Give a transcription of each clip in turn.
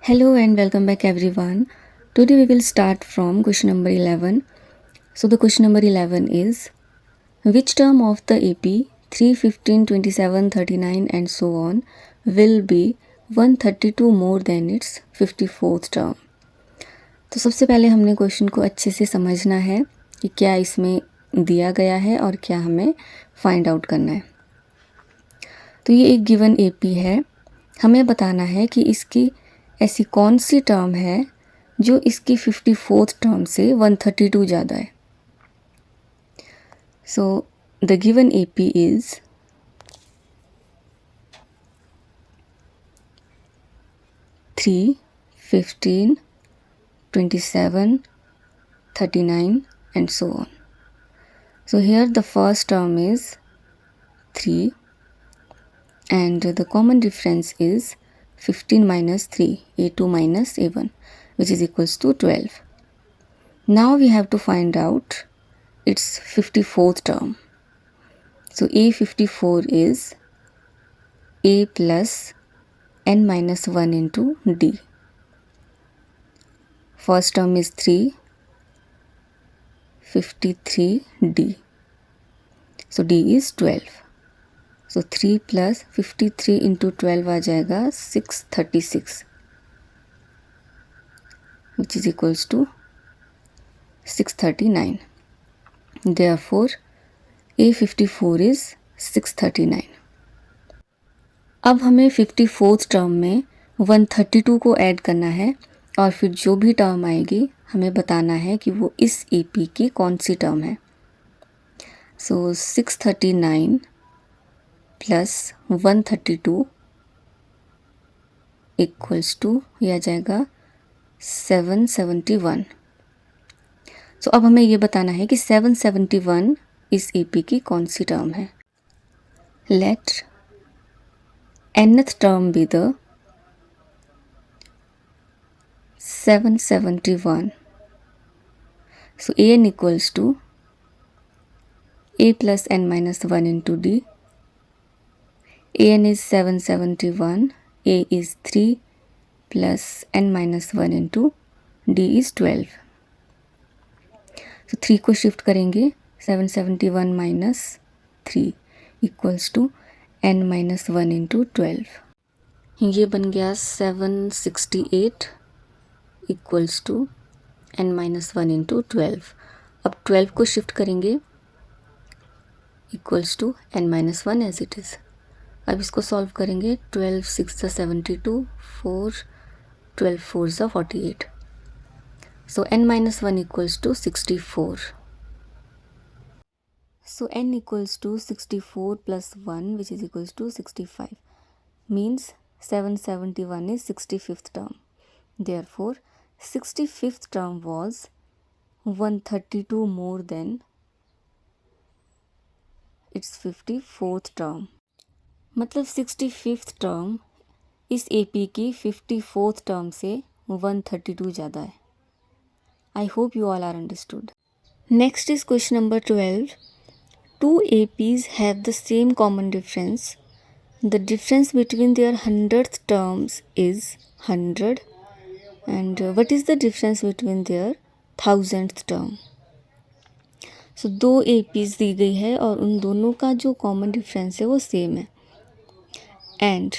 Hello and welcome back everyone. Today we will start from question number 11. So the question number 11 is which term of the AP 3, 15, 27, 39 and so on will be 132 more than its 54th term. तो सबसे पहले हमने question को अच्छे से समझना है कि क्या इसमें दिया गया है और क्या हमें फाइंड आउट करना है। तो ये एक गिवन AP है, हमें बताना है कि इसकी ऐसी कौन सी टर्म है जो इसकी 54th टर्म से 132 ज़्यादा है। So the given AP is 3, 15, 27, 39 and so on. So here the first term is 3 and the common difference is 15 minus 3, A2 minus A1, which is equals to 12. Now we have to find out its 54th term. So A54 is A plus n minus 1 into D. First term is 3, 53D. So D is 12. So 3 plus 53 into 12 आ जाएगा 636, which is equals to 639. Therefore, A54 is 639. अब हमें 54th term में 132 को add करना है और फिर जो भी टर्म आएगी हमें बताना है कि वो इस AP की कौन सी टर्म है। सो 639 प्लस 132 इक्वल्स टू यह आ जाएगा 771। सो अब हमें ये बताना है कि 771 इस AP की कौन सी टर्म है। Let nth term be the 771. So an equals to a plus n minus 1 into d. An is 771, a is 3 plus n minus 1 into d is 12. So 3 को शिफ्ट करेंगे 771 minus 3 equals to n minus 1 into 12. ये बन गया 768 equals to n minus 1 into 12. अब 12 को shift करेंगे equals to n minus 1 as it is. अब इसको सॉल्व करेंगे 12 6 72, 4 12 4 48. So n minus 1 equals to 64. So n equals to 64 plus 1 which is equals to 65 means 771 is 65th term. Therefore 65th term was 132 more than its 54th term. मतलब 65th term इस AP की 54th term से 132 ज़्यादा है. I hope you all are understood. Next is question number 12. Two APs have the same common difference. The difference between their 100th terms is 100. And what is the difference between their 1000th term? So दो APs दी गई है और उन दोनों का जो common difference है वो सेम है. एंड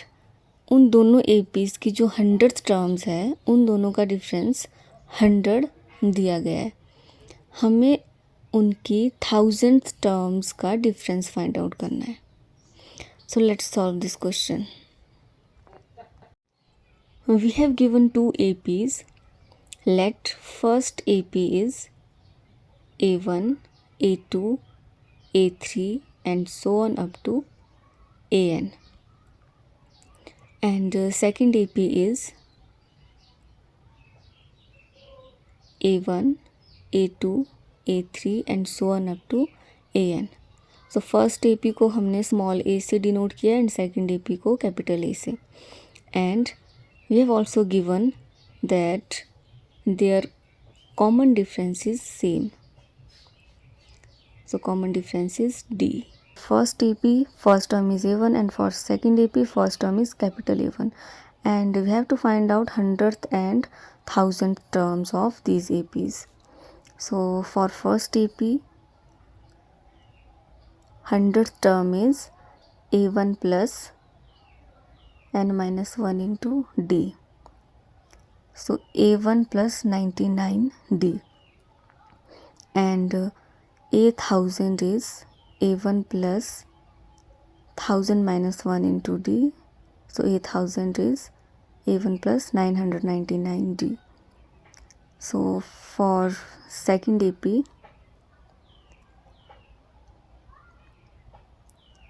उन दोनों APs की जो 100th टर्म्स है उन दोनों का डिफरेंस 100 दिया गया है. हमें उनकी 1000th टर्म्स का डिफरेंस फाइंड आउट करना है. So let's solve this question. We have given two APs. Let first AP is A1, A2, A3 and so on up to AN. And second AP is A1, A2, A3 and so on up to AN. So first AP को हमने small a से denote किया and second AP को capital A से. And we have also given that their common difference is same. So common difference is D. First AP first term is A1 and for second AP first term is capital A1 and we have to find out 100th and 1000th terms of these APs. So for first AP, 100th term is A1 plus n minus 1 into D. So A1 plus 99D, and A1000 is A1 plus 1000 minus 1 into D. So A1000 is A1 plus 999D. So for second AP,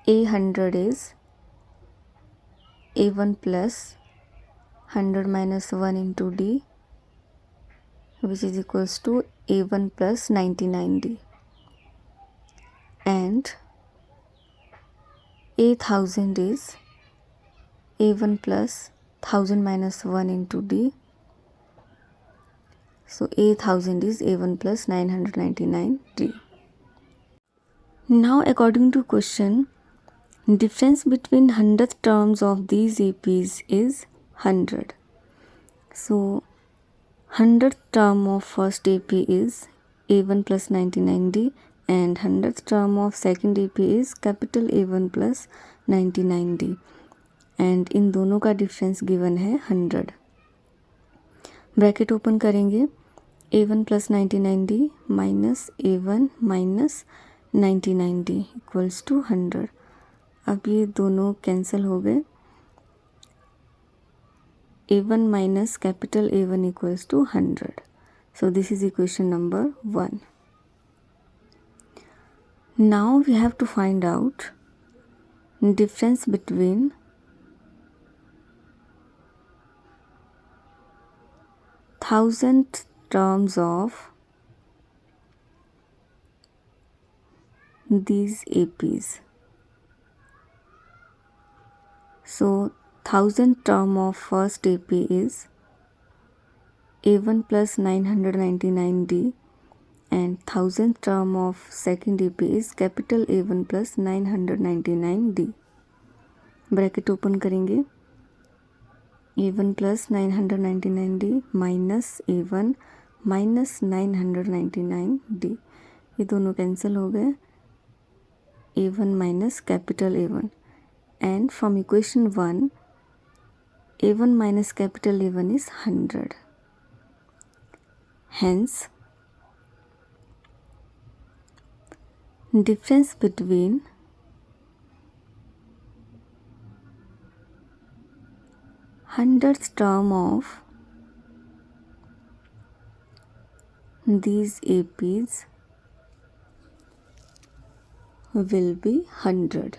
A100 is A1 plus 100 minus 1 into D, which is equals to A1 plus 99D. And A1000 is A1 plus 1000 minus 1 into D. So A1000 is A1 plus 999D. Now according to question, difference between 100th terms of these APs is 100. So 100th term of first AP is A1 plus 99D, and 100th term of second AP is capital A1 plus 99D, and इन दोनों का difference given है 100. Bracket open करेंगे, A1 plus 99D minus A1 minus 99D equals to 100. अब ये दोनों cancel हो गए. A1 minus capital A1 equals to 100. So this is equation number 1. Now we have to find out difference between thousandth terms of these APs. So 1000th term of first AP is A1 plus 999D, and 1000th term of second AP is capital A1 plus 999D. Bracket open करेंगे, A1 plus 999D minus A1 minus 999D, ये दोनों cancel हो गए. A1 minus capital A1, and from equation 1, A1 minus capital A1 is 100. Hence, difference between hundredth term of these APs will be 100.